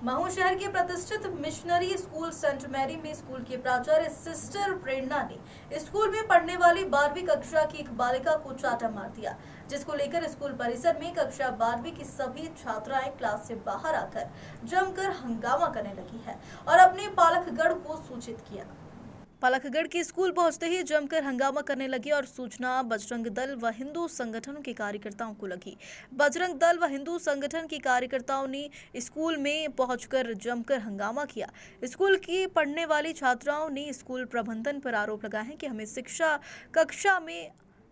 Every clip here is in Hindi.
महू शहर के प्रतिष्ठित मिशनरी स्कूल सेंट मैरी में स्कूल के प्राचार्य सिस्टर प्रेरणा ने स्कूल में पढ़ने वाली 12वीं कक्षा की एक बालिका को चाटा मार दिया, जिसको लेकर स्कूल परिसर में कक्षा 12वीं की सभी छात्राएं क्लास से बाहर आकर जमकर हंगामा करने लगी है और अपने पालकगढ़ को सूचित किया। पालकगढ़ के स्कूल पहुंचते ही जमकर हंगामा करने लगी और सूचना बजरंग दल व हिंदू संगठनों के कार्यकर्ताओं को लगी। बजरंग दल व हिंदू संगठन के कार्यकर्ताओं ने स्कूल में पहुंचकर जमकर हंगामा किया। स्कूल की पढ़ने वाली छात्राओं ने स्कूल प्रबंधन पर आरोप लगाया है कि हमें कक्षा में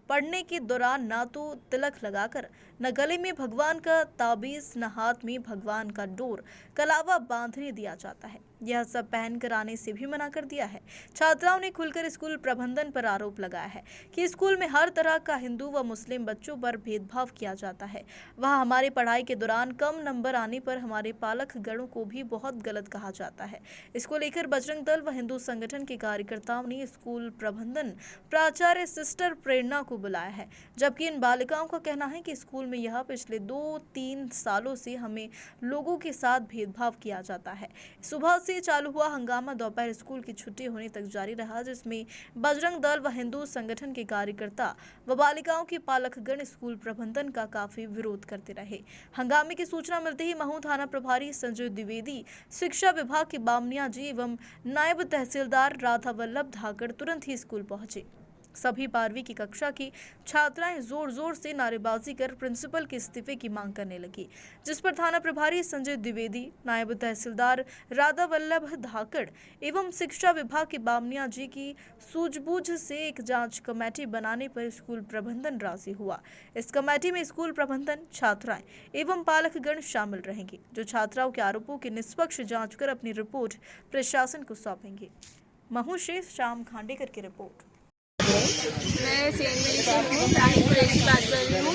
पढ़ने के दौरान ना तो तिलक लगाकर, न गले में भगवान का ताबीज, न हाथ में भगवान का डोर कलावा बांधने दिया जाता है। यह सब पहनकर आने से भी मना कर दिया है। छात्राओं ने खुलकर स्कूल प्रबंधन पर आरोप लगाया है कि स्कूल में हर तरह का हिंदू व मुस्लिम बच्चों पर भेदभाव किया जाता है। वह हमारे पढ़ाई के दौरान कम नंबर आने पर हमारे पालकगणों को भी बहुत गलत कहा जाता है। इसको लेकर बजरंग दल व हिंदू संगठन के कार्यकर्ताओं ने स्कूल प्रबंधन प्राचार्य सिस्टर प्रेरणा को बुलाया है, जबकि इन बालिकाओं का कहना है कि स्कूल में यह पिछले 2-3 सालों से हमें लोगों के साथ भेदभाव किया जाता है। सुबह से चालू हुआ हंगामा दोपहर स्कूल की छुट्टी होने तक जारी रहा, जिसमें बजरंग दल व हिंदू संगठन के कार्यकर्ता व बालिकाओं के पालकगण स्कूल प्रबंधन का काफी विरोध करते रहे। हंगामे की सूचना मिलते ही महू थाना प्रभारी संजय द्विवेदी, शिक्षा विभाग के बामनिया जी एवं नायब तहसीलदार राधा वल्लभ धाकड़ तुरंत ही स्कूल पहुंचे। सभी 12वीं की कक्षा की छात्राएं जोर जोर से नारेबाजी कर प्रिंसिपल के इस्तीफे की मांग करने लगी, जिस पर थाना प्रभारी संजय द्विवेदी, नायब तहसीलदार राधा वल्लभ धाकड़ एवं शिक्षा विभाग के बामनिया जी की सूझबूझ से एक जांच कमेटी बनाने पर स्कूल प्रबंधन राजी हुआ। इस कमेटी में स्कूल प्रबंधन, छात्राएं एवं पालकगण शामिल रहेंगे, जो छात्राओं के आरोपों की निष्पक्ष जाँच कर अपनी रिपोर्ट प्रशासन को सौंपेंगे। महू से श्याम खांडेकर की रिपोर्ट। मैं सेंट मेरी से हूँ, रानी कुरैशी बात कर रही हूँ।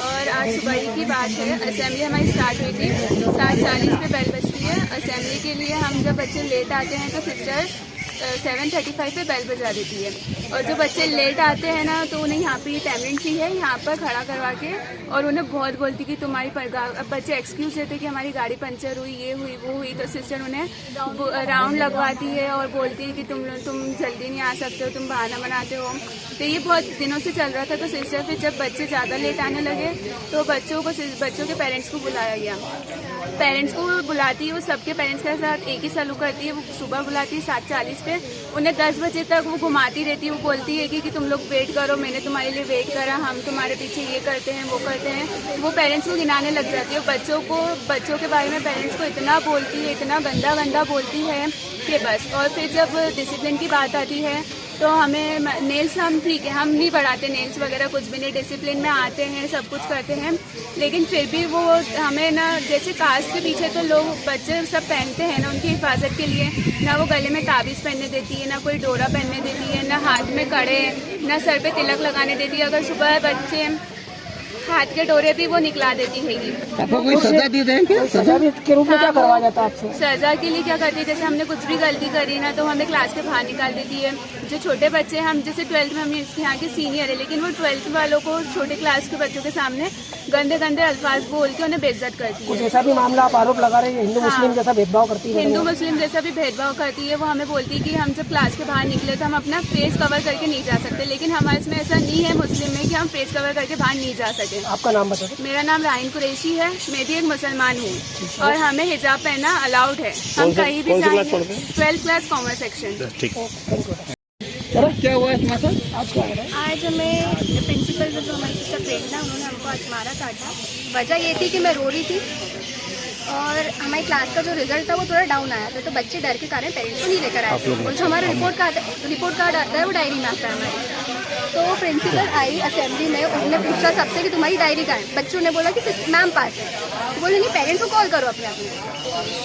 और आज सुबह की बात है, असेंबली हमारी स्टार्ट हुई थी, 7:40 पे बेल बजती है। असेंबली के लिए हम जब बच्चे लेट आते हैं तो सिस्टर 7:35 पे बेल बजा देती है, और जो बच्चे लेट आते हैं ना तो उन्हें यहाँ पे टैबलेट की है, यहाँ पर खड़ा करवा के, और उन्हें बहुत बोलती कि तुम्हारी अब बच्चे एक्सक्यूज़ देते कि हमारी गाड़ी पंचर हुई, ये हुई, वो हुई, तो सिस्टर उन्हें राउंड लगवाती है और बोलती है कि तुम जल्दी नहीं आ सकते हो, तुम बहाना बनाते हो। तो ये बहुत दिनों से चल रहा था। तो सिस्टर फिर जब बच्चे ज़्यादा लेट आने लगे तो बच्चों के पेरेंट्स को बुलाया गया। पेरेंट्स को बुलाती है, वो सबके पेरेंट्स के साथ एक ही सलूक करती है। वो सुबह बुलाती है 7:40 पे, उन्हें 10 बजे तक वो घुमाती रहती है। वो बोलती है कि तुम लोग वेट करो, मैंने तुम्हारे लिए वेट करा, हम तुम्हारे पीछे ये करते हैं, वो करते हैं। वो पेरेंट्स को गिनाने लग जाती है। बच्चों के बारे में पेरेंट्स को इतना बोलती है, इतना गंदा बोलती है कि बस। और फिर जब डिसिप्लिन की बात आती है तो हमें नेल्स, हम ठीक है, हम नहीं बढ़ाते नेल्स वगैरह, कुछ भी नहीं, डिसिप्लिन में आते हैं, सब कुछ करते हैं, लेकिन फिर भी वो हमें ना, जैसे कास्ट के पीछे तो लोग बच्चे सब पहनते हैं ना उनकी हिफाजत के लिए, ना वो गले में ताबीज़ पहनने देती है, ना कोई डोरा पहनने देती है, ना हाथ में कड़े, ना सर पे तिलक लगाने देती है। अगर सुबह बच्चे हाथ के डोरे भी वो निकला देती है। आपको कोई सजा दी है क्या? सजा के रूप में क्या करवाया जाता है आपसे? सजा के लिए क्या करती है, जैसे हमने कुछ भी गलती करी ना तो हमें क्लास के बाहर निकाल देती है। जो छोटे बच्चे, हम जैसे 12th में, हम यहाँ के सीनियर है, लेकिन वो 12th वालों को छोटे क्लास के बच्चों के सामने गंदे अल्फाज बोल के उन्हें बेइज्जत करती है। जैसा भी मामला आप आरोप लगा रहे हैं, हिंदू मुस्लिम जैसा भेदभाव करती है, हिंदू मुस्लिम जैसा भी भेदभाव करती है। वो हमें बोलती है कि हम जब क्लास के बाहर निकले तो हम अपना फेस कवर करके नहीं जा सकते, लेकिन हमारे इसमें ऐसा नहीं है मुस्लिम में कि हम फेस कवर करके बाहर नहीं जा सके। आपका नाम बता? मेरा नाम रानी कुरैशी है, मैं भी एक मुसलमान हूँ, और हमें हिजाब पहनना अलाउड है। हम कहीं भी जाएंगे। 12th class commerce section. क्या हुआ है आज क्या हो रहा है? आज हमें प्रिंसिपल जो हमारी सिस्टर प्रेरणा, उन्होंने हमको आज मारा काटा। वजह ये थी कि मैं रो रही थी और हमारी क्लास का जो रिजल्ट था वो थोड़ा डाउन आया था, तो बच्चे डर के कारण पेरेंट्स को नहीं लेकर आए थे। और जो हमारा रिपोर्ट कार्ड आता है वो डायरी में आता है हमारी। तो प्रिंसिपल आई असेंबली में, उन्होंने पूछा सबसे कि तुम्हारी डायरी कहाँ है। बच्चों ने बोला कि मैम पास है। तो बोले नहीं, पेरेंट्स को कॉल करो अपने।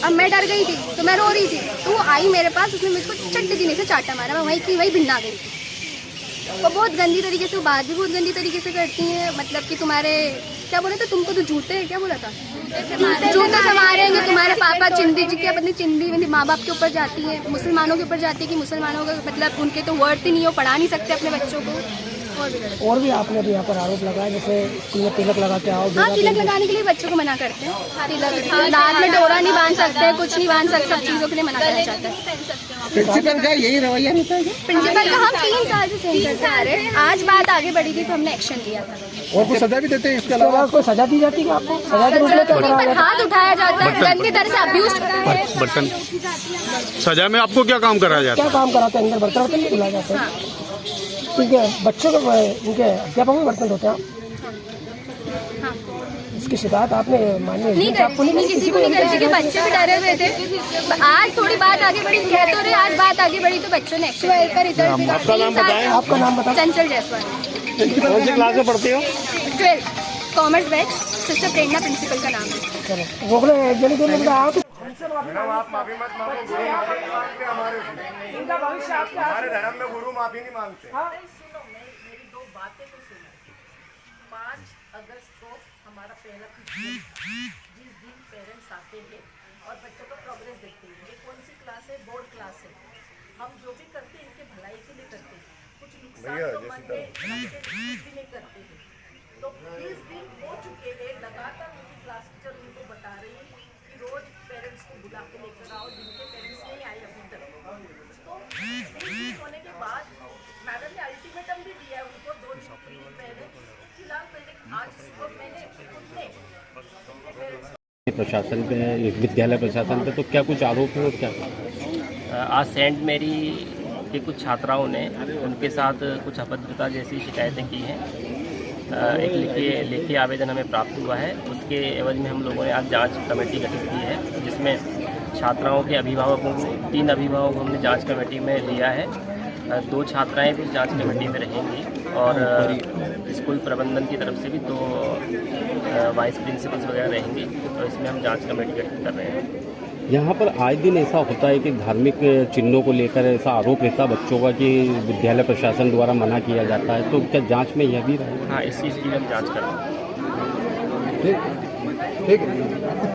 अब मैं डर गई थी तो मैं रो रही थी, तो वो आई मेरे पास, उसने मुझको चट्टे जीने से चाटा मारा। मैं वहीं की वहीं भिन्ना गई थी। वो बहुत गंदी तरीके से, वो बात भी बहुत गंदी तरीके से करती हैं। मतलब कि तुम्हारे क्या बोला था, तुमको तो जूते, क्या बोला था, जूते संवारेंगे तुम्हारे पापा। चिंदी जी की अपनी चिंदी माँ बाप के ऊपर जाती है, मुसलमानों के ऊपर जाती है कि मुसलमानों का मतलब उनके तो वर्थ ही नहीं हो, पढ़ा नहीं सकते अपने बच्चों को। और भी आपने भी यहाँ पर आरोप लगाया, जैसे स्कूल में तिलक लगा के आओ। हाँ, तिलक लगाने के लिए बच्चों को मना करते हैं। तिलक दांत में डोरा नहीं बांध सकते, कुछ नहीं बांध सकते, सब चीज़ों के लिए मना करना चाहता है। प्रिंसिपल का यही रवैया रहता है? प्रिंसिपल का हम 3 साल से सेम करते आ रहे हैं। आज बात आगे बढ़ी थी तो हमने एक्शन लिया था। और कुछ सजा भी देते हैं? इसके अलावा कोई सजा दी जाती है आपको? सजा के रूप में क्या उन्हीं करा पर जाता है? हाथ उठाया जाता है, गंदी तरह से अब्यूज करा है। बर्तन सजा में आपको क्या काम कराया जाता क्या काम कराते हैं? अंदर बर्तन वर्तन नहीं बुलाया जाता है? ठीक है, बच्चों को उनके अध्यापक में बर्तन होते हैं। हाँ। इसकी शिकायत आपने मानी नहीं करी, नहीं किसी को नहीं करी, क्योंकि बच्चे भी डरे हुए थे। आज थोड़ी बात आगे बढ़ी, कह तो रहे आज बात आगे बढ़ी तो बच्चों ने एक्शन कर इधर। आपका नाम बताएं? चंचल जायसवाल। कौन सी क्लास में पढ़ते हो? 12 कॉमर्स बैच, सिस्टर प्रेरणा प्रिंसिपल का नाम है। चलो वो एक जन के लिए आप आप माफी मत मांगो, गुरु माफी नहीं मांगते हमारे से। इनका भविष्य आपके हाथ हमारे धर्म में गुरु माफी नहीं मांगते। सुनो, मेरी 2 बातें तो सुनो। 5 अगस्त को हमारा पहला जिस दिन पेरेंट्स आते हैं और बच्चों का प्रोग्रेस देखते हैं, ये कौन सी क्लास है? बोर्ड क्लास है। हम जो भी करते हैं इनके भलाई के लिए करते हैं, कुछ नुकसान तो मन में रखते भी नहीं करते हैं। तो 20 दिन हो चुके हैं, लगातार उनकी क्लास टीचर उनको बता रही है कि रोज पेरेंट्स को बुला के लेकर आओ, जिनके पेरेंट्स नहीं आए अभी तक। तो 20 दिन होने के बाद मैडम ने अल्टीमेटम भी दिया है उनको 2 दिन पहले। फिलहाल पहले आज सुबह मैंने प्रशासन पे, विद्यालय प्रशासन पे तो क्या कुछ आरोप है और क्या? आज सेंट मेरी के कुछ छात्राओं ने उनके साथ कुछ अभद्रता जैसी शिकायतें की हैं। एक लिखित आवेदन हमें प्राप्त हुआ है, उसके एवज में हम लोगों ने आज जांच कमेटी गठित की है, जिसमें छात्राओं के अभिभावकों को 3 अभिभावकों को हमने जांच कमेटी में लिया है। 2 छात्राएं भी जांच कमेटी में रहेंगी और स्कूल प्रबंधन की तरफ से भी 2 वाइस प्रिंसिपल्स वगैरह रहेंगी। तो इसमें हम जांच कमेटी गठित कर रहे हैं। यहाँ पर आए दिन ऐसा होता है कि धार्मिक चिन्हों को लेकर ऐसा आरोप रहता है बच्चों का कि विद्यालय प्रशासन द्वारा मना किया जाता है, तो क्या जांच में यह भी रहेगा? हाँ, इस चीज़ की हम जांच कर रहे हैं। ठीक है।